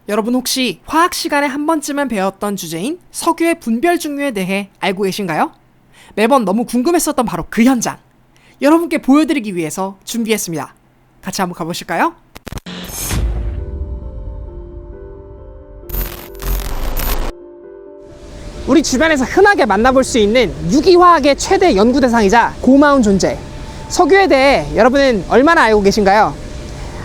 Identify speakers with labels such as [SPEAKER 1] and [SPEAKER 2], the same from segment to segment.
[SPEAKER 1] 여러분 혹시 화학 시간에 한 번쯤은 배웠던 주제인 석유의 분별 중류에 대해 알고 계신가요? 매번 너무 궁금했었던 바로 그 현장, 여러분께 보여드리기 위해서 준비했습니다. 같이 한번 가보실까요? 우리 주변에서 흔하게 만나볼 수 있는 유기화학의 최대 연구 대상이자 고마운 존재, 석유에 대해 여러분은 얼마나 알고 계신가요?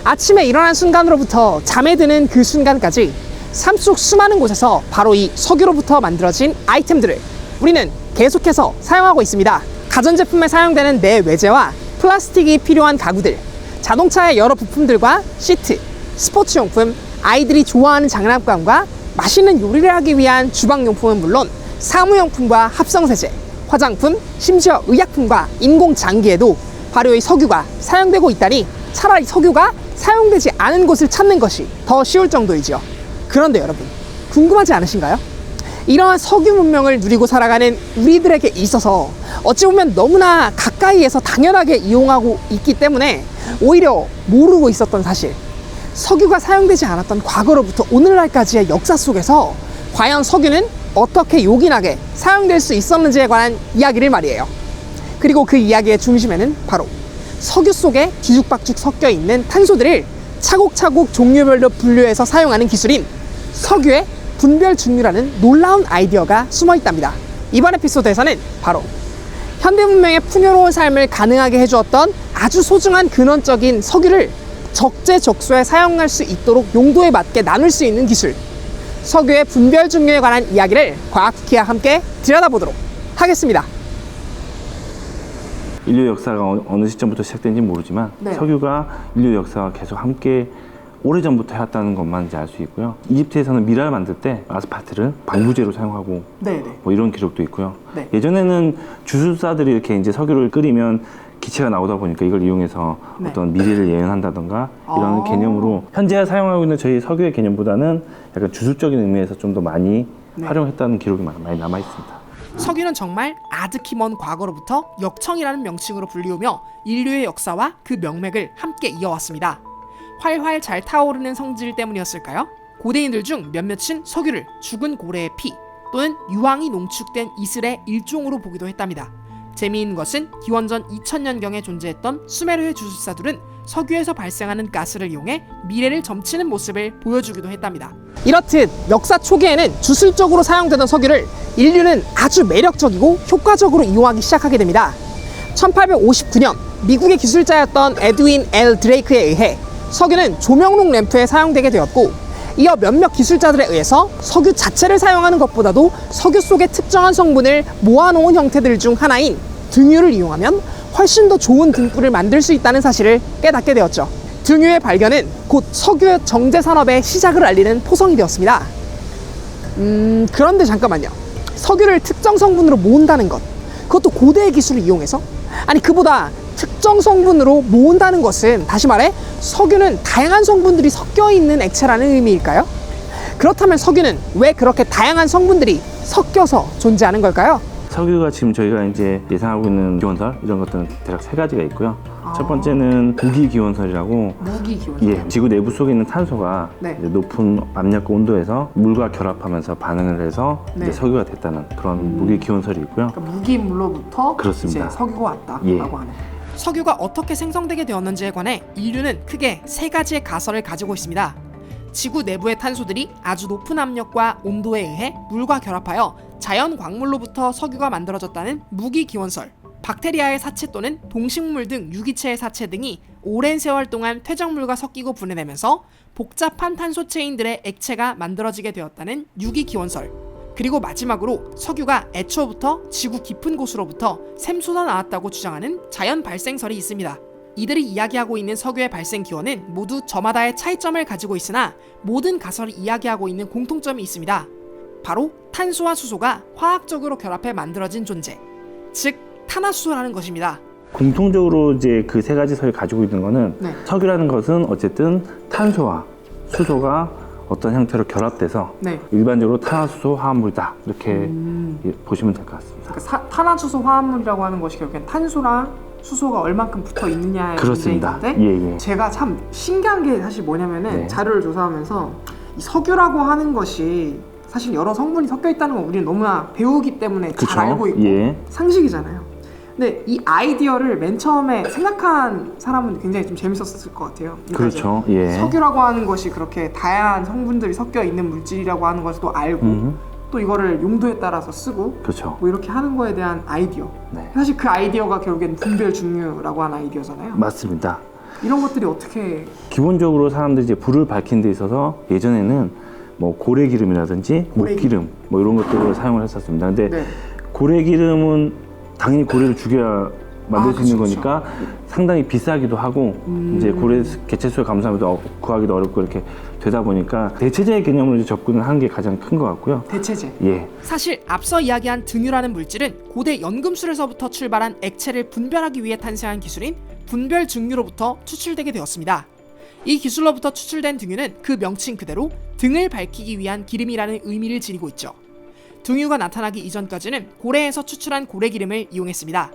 [SPEAKER 1] 아침에 일어난 순간으로부터 잠에 드는 그 순간까지 삶 속 수많은 곳에서 바로 이 석유로부터 만들어진 아이템들을 우리는 계속해서 사용하고 있습니다. 가전제품에 사용되는 내외재와 플라스틱이 필요한 가구들, 자동차의 여러 부품들과 시트, 스포츠용품, 아이들이 좋아하는 장난감과 맛있는 요리를 하기 위한 주방용품은 물론 사무용품과 합성세제, 화장품, 심지어 의약품과 인공장기에도 바로 이 석유가 사용되고 있다니 차라리 석유가 사용되지 않은 곳을 찾는 것이 더 쉬울 정도이죠. 그런데 여러분, 궁금하지 않으신가요? 이러한 석유 문명을 누리고 살아가는 우리들에게 있어서 어찌 보면 너무나 가까이에서 당연하게 이용하고 있기 때문에 오히려 모르고 있었던 사실, 석유가 사용되지 않았던 과거로부터 오늘날까지의 역사 속에서 과연 석유는 어떻게 요긴하게 사용될 수 있었는지에 관한 이야기를 말이에요. 그리고 그 이야기의 중심에는 바로 석유 속에 뒤죽박죽 섞여 있는 탄소들을 차곡차곡 종류별로 분류해서 사용하는 기술인 석유의 분별 중류라는 놀라운 아이디어가 숨어 있답니다. 이번 에피소드에서는 바로 현대 문명의 풍요로운 삶을 가능하게 해주었던 아주 소중한 근원적인 석유를 적재적소에 사용할 수 있도록 용도에 맞게 나눌 수 있는 기술, 석유의 분별 중류에 관한 이야기를 과학키와 함께 들여다보도록 하겠습니다.
[SPEAKER 2] 인류 역사가 어느 시점부터 시작된지 모르지만 석유가 인류 역사와 계속 함께 오래전부터 해왔다는 것만 이제 알 수 있고요. 이집트에서는 미라를 만들 때 아스팔트를 방부제로 사용하고 뭐 이런 기록도 있고요. 예전에는 주술사들이 이렇게 이제 석유를 끓이면 기체가 나오다 보니까 이걸 이용해서 어떤 미래를 예언한다던가 이런 개념으로 현재 사용하고 있는 저희 석유의 개념보다는 약간 주술적인 의미에서 좀 더 많이 활용했다는 기록이 많이 남아 있습니다.
[SPEAKER 1] 석유는 정말 아득히 먼 과거로부터 역청이라는 명칭으로 불리우며 인류의 역사와 그 명맥을 함께 이어왔습니다. 활활 잘 타오르는 성질 때문이었을까요? 고대인들 중 몇몇은 석유를 죽은 고래의 피 또는 유황이 농축된 이슬의 일종으로 보기도 했답니다. 재미있는 것은 기원전 2000년경에 존재했던 수메르의 주술사들은 석유에서 발생하는 가스를 이용해 미래를 점치는 모습을 보여주기도 했답니다. 이렇듯 역사 초기에는 주술적으로 사용되던 석유를 인류는 아주 매력적이고 효과적으로 이용하기 시작하게 됩니다. 1859년 미국의 기술자였던 에드윈 L. 드레이크에 의해 석유는 조명록 램프에 사용되게 되었고, 이어 몇몇 기술자들에 의해서 석유 자체를 사용하는 것보다도 석유 속의 특정한 성분을 모아놓은 형태들 중 하나인 등유를 이용하면 훨씬 더 좋은 등불을 만들 수 있다는 사실을 깨닫게 되었죠. 등유의 발견은 곧 석유 정제 산업의 시작을 알리는 포성이 되었습니다. 그런데 잠깐만요. 석유를 특정 성분으로 모은다는 것, 그것도 고대의 기술을 이용해서? 아니, 그보다 특정 성분으로 모은다는 것은, 다시 말해 석유는 다양한 성분들이 섞여 있는 액체라는 의미일까요? 그렇다면 석유는 왜 그렇게 다양한 성분들이 섞여서 존재하는 걸까요?
[SPEAKER 2] 석유가 지금 저희가 이제 예상하고 있는 기원설, 이런 것들은 대략 세 가지가 있고요. 첫 번째는 무기기원설이라고,
[SPEAKER 1] 무기기원설.
[SPEAKER 2] 지구 내부 속에 있는 탄소가 이제 높은 압력과 온도에서 물과 결합하면서 반응을 해서 이제 석유가 됐다는 그런 무기기원설이 있고요.
[SPEAKER 1] 그러니까 무기물로부터
[SPEAKER 2] 그렇습니다.
[SPEAKER 1] 이제 석유가 왔다라고 하는. 석유가 어떻게 생성되게 되었는지에 관해 인류는 크게 세 가지의 가설을 가지고 있습니다. 지구 내부의 탄소들이 아주 높은 압력과 온도에 의해 물과 결합하여 자연 광물로부터 석유가 만들어졌다는 무기기원설, 박테리아의 사체 또는 동식물 등 유기체의 사체 등이 오랜 세월 동안 퇴적물과 섞이고 분해되면서 복잡한 탄소 체인들의 액체가 만들어지게 되었다는 유기기원설, 그리고 마지막으로 석유가 애초부터 지구 깊은 곳으로부터 샘솟아 나왔다고 주장하는 자연 발생설이 있습니다. 이들이 이야기하고 있는 석유의 발생 기원은 모두 저마다의 차이점을 가지고 있으나 모든 가설이 이야기하고 있는 공통점이 있습니다. 바로 탄소와 수소가 화학적으로 결합해 만들어진 존재, 즉 탄화수소라는 것입니다.
[SPEAKER 2] 공통적으로 이제 그 세 가지 설을 가지고 있는 거는 석유라는 것은 어쨌든 탄소와 수소가 어떤 형태로 결합돼서 일반적으로 탄화수소 화합물이다, 이렇게 보시면 될 것 같습니다.
[SPEAKER 1] 그러니까 탄화수소 화합물이라고 하는 것이 결국엔 탄소랑 수소가 얼만큼 붙어 있느냐의 문제인데, 제가 참 신기한 게 사실 뭐냐면은 자료를 조사하면서 이 석유라고 하는 것이 사실 여러 성분이 섞여 있다는 건 우리는 너무나 배우기 때문에
[SPEAKER 2] 그쵸?
[SPEAKER 1] 잘 알고 있고
[SPEAKER 2] 예.
[SPEAKER 1] 상식이잖아요. 근데 이 아이디어를 맨 처음에 생각한 사람은 굉장히 좀 재밌었을 것 같아요. 그러니까
[SPEAKER 2] 그렇죠. 예.
[SPEAKER 1] 석유라고 하는 것이 그렇게 다양한 성분들이 섞여 있는 물질이라고 하는 것을 또 알고 또 이거를 용도에 따라서 쓰고
[SPEAKER 2] 그렇죠.
[SPEAKER 1] 뭐 이렇게 하는 거에 대한 아이디어.
[SPEAKER 2] 네.
[SPEAKER 1] 사실 그 아이디어가 결국엔 분별 중류라고 하는 아이디어잖아요.
[SPEAKER 2] 맞습니다.
[SPEAKER 1] 이런 것들이 어떻게
[SPEAKER 2] 기본적으로 사람들이 이제 불을 밝힌 데 있어서 예전에는 뭐 고래기름이라든지 목기름 뭐 이런 것들을 사용을 했었습니다. 근데
[SPEAKER 1] 네.
[SPEAKER 2] 고래기름은 당연히 고래를 죽여야 만들 수 있는
[SPEAKER 1] 그쵸,
[SPEAKER 2] 거니까 상당히 비싸기도 하고 이제 고래 개체수를 감소하면서 구하기도 어렵고 이렇게 되다 보니까 대체제 개념으로 이제 접근을 하는 게 가장 큰 것 같고요.
[SPEAKER 1] 대체제.
[SPEAKER 2] 예.
[SPEAKER 1] 사실 앞서 이야기한 등유라는 물질은 고대 연금술에서부터 출발한 액체를 분별하기 위해 탄생한 기술인 분별 증류로부터 추출되게 되었습니다. 이 기술로부터 추출된 등유는 그 명칭 그대로 등을 밝히기 위한 기름이라는 의미를 지니고 있죠. 등유가 나타나기 이전까지는 고래에서 추출한 고래기름을 이용했습니다.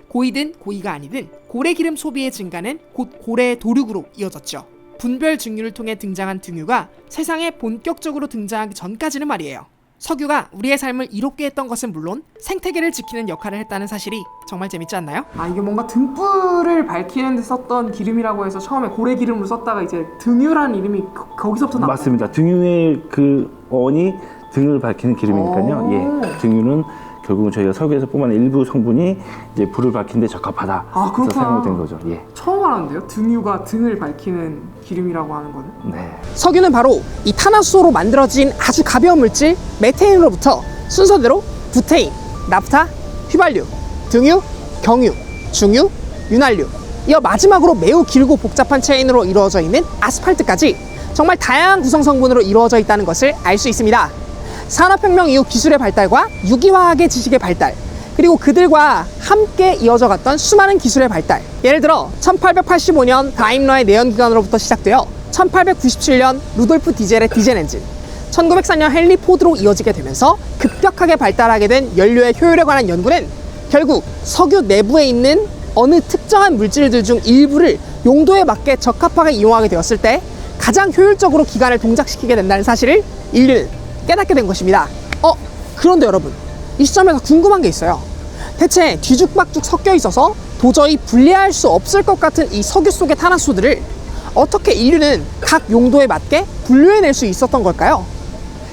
[SPEAKER 1] 고이든 고이가 아니든 고래기름 소비의 증가는 곧 고래의 도륙으로 이어졌죠. 분별 증류를 통해 등장한 등유가 세상에 본격적으로 등장하기 전까지는 말이에요. 석유가 우리의 삶을 이롭게 했던 것은 물론 생태계를 지키는 역할을 했다는 사실이 정말 재밌지 않나요? 아, 이게 뭔가 등불을 밝히는 데 썼던 기름이라고 해서 처음에 고래기름으로 썼다가 이제 등유라는 이름이 거기서부터 나왔어요.
[SPEAKER 2] 맞습니다. 등유의 그 어원이 등을 밝히는 기름이니까요. 예. 등유는 결국은 저희가 석유에서 뿜어낸 일부 성분이 이제 불을 밝히는 데 적합하다.
[SPEAKER 1] 아,
[SPEAKER 2] 그래서
[SPEAKER 1] 그렇구나.
[SPEAKER 2] 사용된 거죠. 예.
[SPEAKER 1] 처음 알았는데요? 등유가 등을 밝히는 기름이라고 하는 거는.
[SPEAKER 2] 네.
[SPEAKER 1] 석유는 바로 이 탄화수소로 만들어진 아주 가벼운 물질 메테인으로부터 순서대로 부테인, 나프타, 휘발유, 등유, 경유, 중유, 윤활유, 이어 마지막으로 매우 길고 복잡한 체인으로 이루어져 있는 아스팔트까지 정말 다양한 구성 성분으로 이루어져 있다는 것을 알 수 있습니다. 산업혁명 이후 기술의 발달과 유기화학의 지식의 발달, 그리고 그들과 함께 이어져 갔던 수많은 기술의 발달. 예를 들어 1885년 다임러의 내연기관으로부터 시작되어 1897년 루돌프 디젤의 디젤 엔진, 1904년 헨리 포드로 이어지게 되면서 급격하게 발달하게 된 연료의 효율에 관한 연구는 결국 석유 내부에 있는 어느 특정한 물질들 중 일부를 용도에 맞게 적합하게 이용하게 되었을 때 가장 효율적으로 기관을 동작시키게 된다는 사실을 인류는 깨닫게 된 것입니다. 그런데 여러분, 이 시점에서 궁금한 게 있어요. 대체 뒤죽박죽 섞여 있어서 도저히 분리할 수 없을 것 같은 이 석유 속의 탄화수들을 어떻게 인류는 각 용도에 맞게 분류해낼 수 있었던 걸까요?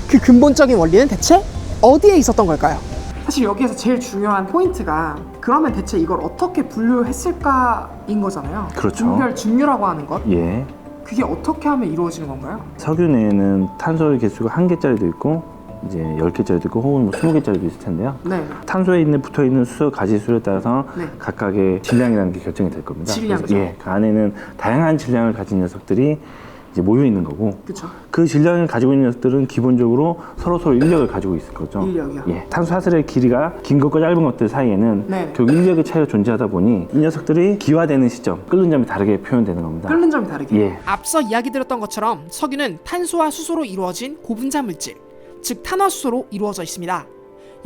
[SPEAKER 1] 그 근본적인 원리는 대체 어디에 있었던 걸까요? 사실 여기에서 제일 중요한 포인트가 그러면 대체 이걸 어떻게 분류했을까인 거잖아요.
[SPEAKER 2] 그렇죠.
[SPEAKER 1] 분별 증류라고 하는 것.
[SPEAKER 2] 예.
[SPEAKER 1] 그게 어떻게 하면 이루어지는 건가요?
[SPEAKER 2] 석유 내에는 탄소의 개수가 1개짜리도 있고 이제 10개짜리도 있고 혹은 뭐 20개짜리도 있을 텐데요.
[SPEAKER 1] 네.
[SPEAKER 2] 탄소에 붙어있는 수소 가지수에 따라서
[SPEAKER 1] 네.
[SPEAKER 2] 각각의 질량이라는 게 결정이 될 겁니다.
[SPEAKER 1] 질량이죠.
[SPEAKER 2] 그래서 예, 그 안에는 다양한 질량을 가진 녀석들이 이제 모여 있는 거고,
[SPEAKER 1] 그렇죠.
[SPEAKER 2] 그 질량을 가지고 있는 녀석들은 기본적으로 서로 인력을 가지고 있을 거죠.
[SPEAKER 1] 인력이요?
[SPEAKER 2] 예, 탄소 사슬의 길이가 긴 것과 짧은 것들 사이에는
[SPEAKER 1] 네.
[SPEAKER 2] 결국 인력의 차이가 존재하다 보니 이 녀석들이 기화되는 시점, 끓는 점이 다르게 표현되는 겁니다.
[SPEAKER 1] 끓는 점이 다르게.
[SPEAKER 2] 예.
[SPEAKER 1] 앞서 이야기 드렸던 것처럼 석유는 탄소와 수소로 이루어진 고분자 물질, 즉 탄화수소로 이루어져 있습니다.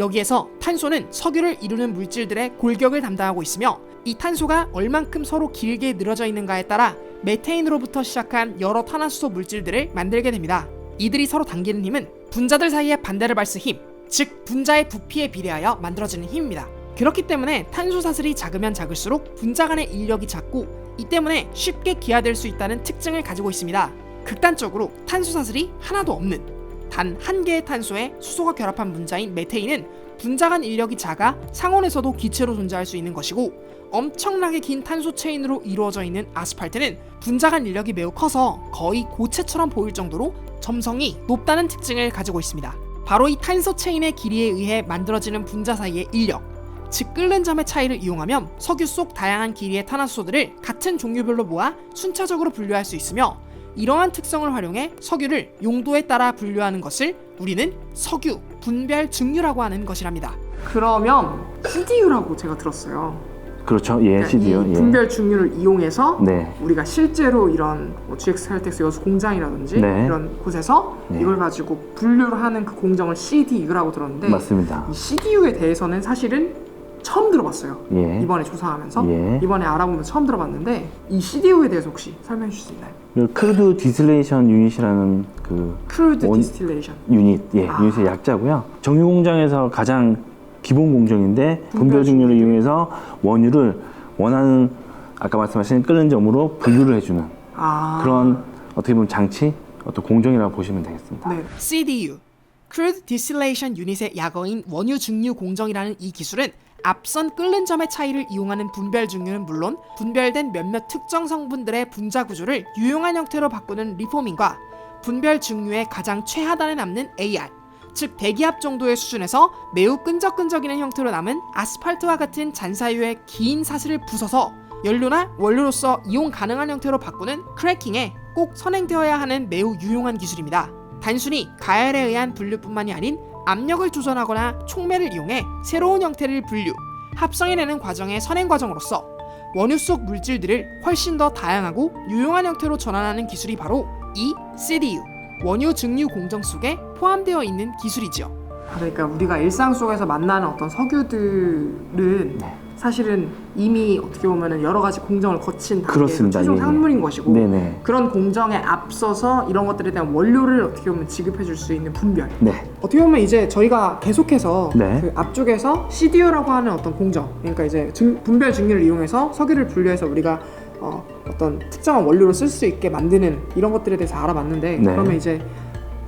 [SPEAKER 1] 여기에서 탄소는 석유를 이루는 물질들의 골격을 담당하고 있으며 이 탄소가 얼만큼 서로 길게 늘어져 있는가에 따라 메테인으로부터 시작한 여러 탄화수소 물질들을 만들게 됩니다. 이들이 서로 당기는 힘은 분자들 사이의 반대를 발스 힘, 즉 분자의 부피에 비례하여 만들어지는 힘입니다. 그렇기 때문에 탄소 사슬이 작으면 작을수록 분자 간의 인력이 작고 이 때문에 쉽게 기화될 수 있다는 특징을 가지고 있습니다. 극단적으로 탄소 사슬이 하나도 없는 단 한 개의 탄소에 수소가 결합한 분자인 메테인은 분자 간 인력이 작아 상온에서도 기체로 존재할 수 있는 것이고, 엄청나게 긴 탄소 체인으로 이루어져 있는 아스팔트는 분자 간 인력이 매우 커서 거의 고체처럼 보일 정도로 점성이 높다는 특징을 가지고 있습니다. 바로 이 탄소 체인의 길이에 의해 만들어지는 분자 사이의 인력, 즉 끓는 점의 차이를 이용하면 석유 속 다양한 길이의 탄화수소들을 같은 종류별로 모아 순차적으로 분류할 수 있으며, 이러한 특성을 활용해 석유를 용도에 따라 분류하는 것을 우리는 석유 분별 증류라고 하는 것이랍니다. 그러면 CDU라고 제가 들었어요.
[SPEAKER 2] 그렇죠. 예, CD요.
[SPEAKER 1] 이
[SPEAKER 2] 예.
[SPEAKER 1] 분별 증류를 이용해서
[SPEAKER 2] 네.
[SPEAKER 1] 우리가 실제로 이런 뭐 GX 헬텍스 여수 공장이라든지
[SPEAKER 2] 네.
[SPEAKER 1] 이런 곳에서
[SPEAKER 2] 네.
[SPEAKER 1] 이걸 가지고 분류를 하는 그 공정을 CDU라고 들었는데,
[SPEAKER 2] 맞습니다.
[SPEAKER 1] 이 CDU에 대해서는 사실은 처음 들어봤어요.
[SPEAKER 2] 예.
[SPEAKER 1] 이번에 조사하면서
[SPEAKER 2] 예.
[SPEAKER 1] 이번에 알아보면서 처음 들어봤는데 이 CDU에 대해서 혹시 설명해 주실 수 있나요?
[SPEAKER 2] 크루드 디스틸레이션 유닛이라는 그
[SPEAKER 1] 크루드 디스틸레이션
[SPEAKER 2] 유닛, 유닛의 약자고요. 정유 공장에서 가장 기본 공정인데 분별 증류를 이용해서 원유를 원하는 아까 말씀하신 끓는 점으로 분류를 해주는 그런 어떻게 보면 장치, 어떤 공정이라고 보시면 되겠습니다.
[SPEAKER 1] 네. CDU, Crude Distillation Unit의 약어인 원유 증류 공정이라는 이 기술은 앞선 끓는 점의 차이를 이용하는 분별 증류는 물론 분별된 몇몇 특정 성분들의 분자 구조를 유용한 형태로 바꾸는 리포밍과 분별 증류의 가장 최하단에 남는 AR, 즉 대기압 정도의 수준에서 매우 끈적끈적이는 형태로 남은 아스팔트와 같은 잔사유의 긴 사슬을 부숴서 연료나 원료로서 이용 가능한 형태로 바꾸는 크래킹에 꼭 선행되어야 하는 매우 유용한 기술입니다. 단순히 가열에 의한 분류뿐만이 아닌 압력을 조절하거나 촉매를 이용해 새로운 형태를 분류, 합성해내는 과정의 선행 과정으로서 원유 속 물질들을 훨씬 더 다양하고 유용한 형태로 전환하는 기술이 바로 이 CDU, 원유 증류 공정 속에 포함되어 있는 기술이지요. 그러니까 우리가 일상 속에서 만나는 어떤 석유들은 사실은 이미 어떻게 보면 여러 가지 공정을 거친 단계에서 최종 산물인 것이고
[SPEAKER 2] 네네.
[SPEAKER 1] 그런 공정에 앞서서 이런 것들에 대한 원료를 어떻게 보면 지급해 줄 수 있는 분별. 어떻게 보면 이제 저희가 계속해서 그 앞쪽에서 CDU라고 하는 어떤 공정, 그러니까 이제 분별 증류를 이용해서 석유를 분류해서 우리가 어떤 특정한 원료로 쓸 수 있게 만드는 이런 것들에 대해서 알아봤는데 그러면 이제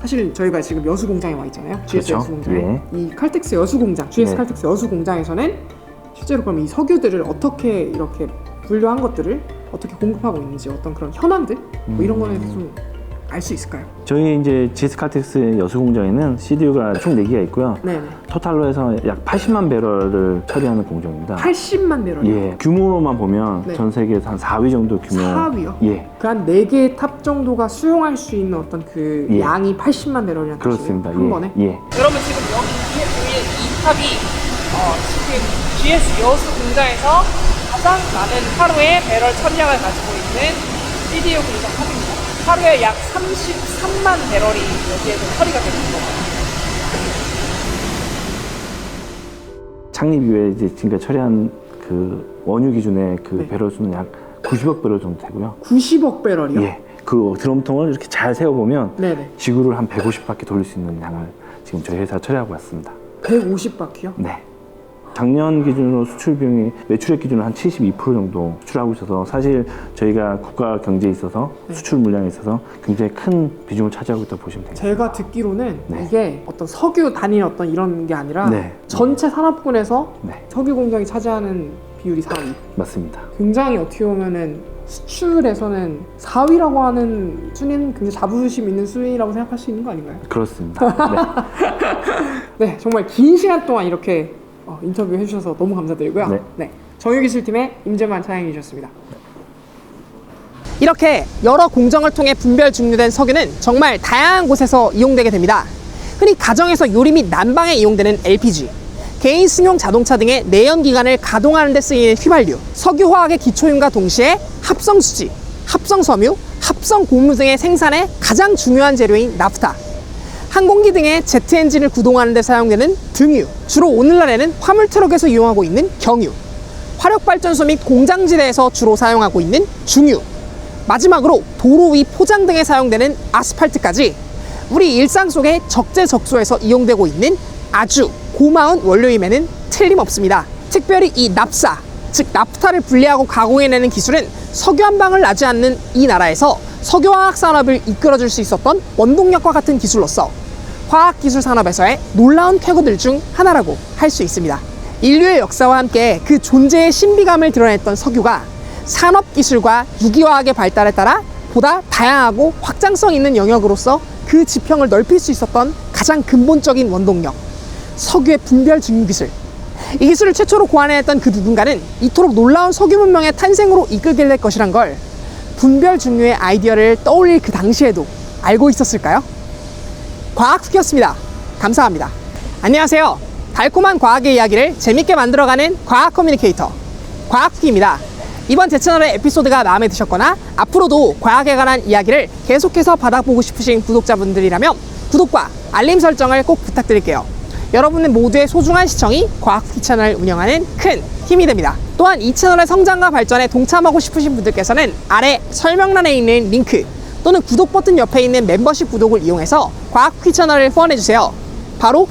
[SPEAKER 1] 사실 저희가 지금 여수 공장에 와 있잖아요. GS 여수 공장에. 이 칼텍스 여수 공장, GS 칼텍스 여수 공장에서는 실제로 그럼 이 석유들을 어떻게 이렇게 분류한 것들을 어떻게 공급하고 있는지 어떤 그런 현황들 뭐 이런 거에 대해서 좀 알 수 있을까요?
[SPEAKER 2] 저희 이제 GS 칼텍스 여수 공장에는 CDU가 총 4개가 있고요. 토탈로 해서 약 80만 배럴을 처리하는 공정입니다. 80만 배럴이요? 예. 규모로만 보면 전 세계에서 한 4위 정도 규모. 4위요? 예. 그 한 4개의 탑 정도가 수용할 수 있는 어떤 그 양이 80만 배럴이라는 그렇습니다.
[SPEAKER 1] 한 번에?
[SPEAKER 2] 여러분
[SPEAKER 1] 지금 여기 보이는 이 탑이 지금 GS 여수 공장에서 가장 많은 하루에 배럴 처리량을 가지고 있는 CDU 공장 탑입니다. 하루에 약 33만 배럴이 여기에서 처리가 되는 거예요.
[SPEAKER 2] 창립 이후에 이제 지금까지 처리한 그 원유 기준의 그 배럴 수는 약 90억 배럴 정도 되고요. 90억 배럴이요? 예. 그 드럼통을 이렇게 잘 세워보면 지구를 한 150바퀴 돌릴 수 있는 양을 지금 저희 회사가 처리하고 왔습니다. 150바퀴요? 네. 작년 기준으로 수출 비용이 매출액 기준으로 한 72% 정도 수출하고 있어서 사실 저희가 국가 경제에 있어서 수출 물량에 있어서 굉장히 큰 비중을 차지하고 있다고 보시면 됩니다. 제가 듣기로는 이게 어떤 석유 단위 어떤 이런 게 아니라 전체 산업군에서 석유 공장이 차지하는 비율이 4위. 맞습니다. 굉장히 어떻게 보면은 수출에서는 4위라고 하는 순위는 굉장히 자부심 있는 순위라고 생각할 수 있는 거 아닌가요? 그렇습니다. 네, 정말 긴 시간 동안 이렇게 인터뷰 해주셔서 너무 감사드리고요. 정유기술팀의 임재만 차장님이셨습니다. 이렇게 여러 공정을 통해 분별 증류된 석유는 정말 다양한 곳에서 이용되게 됩니다. 흔히 가정에서 요리 및 난방에 이용되는 LPG, 개인 승용 자동차 등의 내연기관을 가동하는 데 쓰이는 휘발유, 석유화학의 기초윤과 동시에 합성수지, 합성섬유, 합성고무 등의 생산에 가장 중요한 재료인 나프타, 항공기 등의 제트 엔진을 구동하는 데 사용되는 등유, 주로 오늘날에는 화물 트럭에서 이용하고 있는 경유, 화력발전소 및 공장지대에서 주로 사용하고 있는 중유, 마지막으로 도로 위 포장 등에 사용되는 아스팔트까지 우리 일상 속에 적재적소에서 이용되고 있는 아주 고마운 원료임에는 틀림없습니다. 특별히 이 납사, 즉 나프타를 분리하고 가공해내는 기술은 석유 한 방울 나지 않는 이 나라에서 석유화학 산업을 이끌어줄 수 있었던 원동력과 같은 기술로서 화학기술 산업에서의 놀라운 쾌거들 중 하나라고 할 수 있습니다. 인류의 역사와 함께 그 존재의 신비감을 드러냈던 석유가 산업기술과 유기화학의 발달에 따라 보다 다양하고 확장성 있는 영역으로서 그 지평을 넓힐 수 있었던 가장 근본적인 원동력, 석유의 분별 증류 기술. 이 기술을 최초로 고안해냈던 그 누군가는 이토록 놀라운 석유 문명의 탄생으로 이끌게 될 것이란 걸 분별 증류의 아이디어를 떠올릴 그 당시에도 알고 있었을까요? 과학숙이었습니다. 감사합니다. 안녕하세요. 달콤한 과학의 이야기를 재밌게 만들어가는 과학 커뮤니케이터 과학숙입니다. 이번 제 채널의 에피소드가 마음에 드셨거나 앞으로도 과학에 관한 이야기를 계속해서 받아보고 싶으신 구독자분들이라면 구독과 알림 설정을 꼭 부탁드릴게요.
[SPEAKER 1] 여러분 모두의 소중한 시청이 과학쿠키 채널을 운영하는 큰 힘이 됩니다. 또한 이 채널의 성장과 발전에 동참하고 싶으신 분들께서는 아래 설명란에 있는 링크 또는 구독 버튼 옆에 있는 멤버십 구독을 이용해서 과학쿠키 채널을 후원해주세요. 바로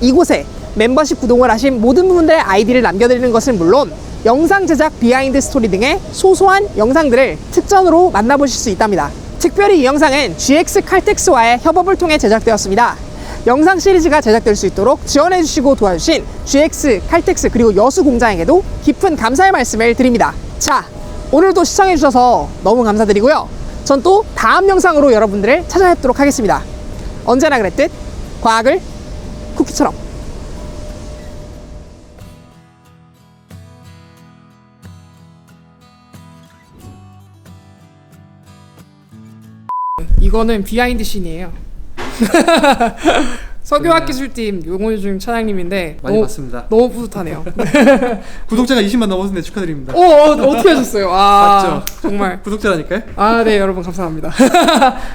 [SPEAKER 1] 이곳에 멤버십 구독을 하신 모든 분들의 아이디를 남겨드리는 것은 물론 영상 제작 비하인드 스토리 등의 소소한 영상들을 특전으로 만나보실 수 있답니다. 특별히 이 영상은 GX 칼텍스와의 협업을 통해 제작되었습니다. 영상 시리즈가 제작될 수 있도록 지원해주시고 도와주신 GX 칼텍스 그리고 여수공장에게도 깊은 감사의 말씀을 드립니다. 자, 오늘도 시청해주셔서 너무 감사드리고요. 전 또 다음 영상으로 여러분들을 찾아뵙도록 하겠습니다. 언제나 그랬듯 과학을 쿠키처럼. 이거는 비하인드 씬이에요. 석유화학기술팀 용호중 차장님인데
[SPEAKER 3] 많이 봤습니다.
[SPEAKER 1] 너무 뿌듯하네요.
[SPEAKER 3] 구독자가 20만 넘었는데 축하드립니다.
[SPEAKER 1] 어떻게 하셨어요?
[SPEAKER 3] 맞죠?
[SPEAKER 1] 정말
[SPEAKER 3] 구독자라니까요?
[SPEAKER 1] 네, 여러분 감사합니다.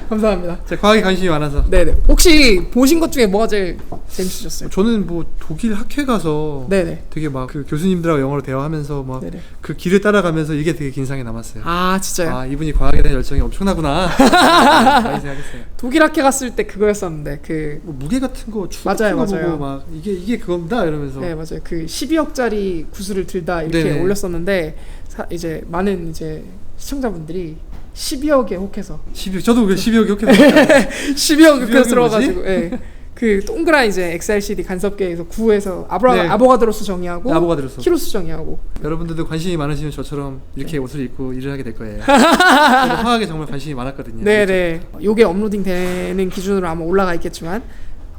[SPEAKER 1] 감사합니다.
[SPEAKER 3] 제가 과학에 관심이 많아서.
[SPEAKER 1] 네네. 혹시 보신 것 중에 뭐가 제일 재밌으셨어요?
[SPEAKER 3] 저는 뭐 독일 학회 가서
[SPEAKER 1] 네네.
[SPEAKER 3] 되게 막 그 교수님들하고 영어로 대화하면서 막 그 길을 따라가면서 이게 되게 인상에 남았어요.
[SPEAKER 1] 진짜요?
[SPEAKER 3] 이분이 과학에 대한 열정이 엄청나구나. 많이 생각했어요.
[SPEAKER 1] 독일 학회 갔을 때 그거였었는데
[SPEAKER 3] 뭐 무게 같은 거
[SPEAKER 1] 맞아요.
[SPEAKER 3] 보고 막 이게 그겁니다 이러면서.
[SPEAKER 1] 네, 맞아요. 그 12억짜리 구슬을 들다 이렇게
[SPEAKER 3] 네네.
[SPEAKER 1] 올렸었는데 이제 많은 이제 시청자분들이 12억에 혹해서
[SPEAKER 3] 저도 그 12억이 혹해서
[SPEAKER 1] 12억
[SPEAKER 3] 뭐지?
[SPEAKER 1] 흡혈스러워가지고 그 동그란 이제 엑셀CD 간섭계에서 구해서
[SPEAKER 3] 네.
[SPEAKER 1] 아보가드로수 정의하고
[SPEAKER 3] 아보가드로수.
[SPEAKER 1] 키로수 정의하고.
[SPEAKER 3] 여러분들도 관심이 많으시면 저처럼 이렇게 옷을 입고 일을 하게 될 거예요. 저도 화학에 정말 관심이 많았거든요.
[SPEAKER 1] 네네. 요게 업로딩 되는 기준으로 아마 올라가 있겠지만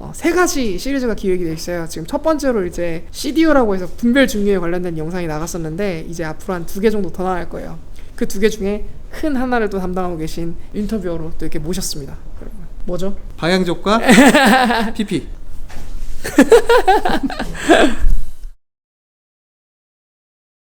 [SPEAKER 1] 3가지 시리즈가 기획이 돼 있어요. 지금 첫 번째로 이제 CDU라고 해서 분별 중류에 관련된 영상이 나갔었는데 이제 앞으로 한 2개 정도 더 나갈 거예요. 그 2개 중에 큰 하나를 또 담당하고 계신 인터뷰어로 또 이렇게 모셨습니다. 여러분. 뭐죠?
[SPEAKER 3] 방향족과 PP.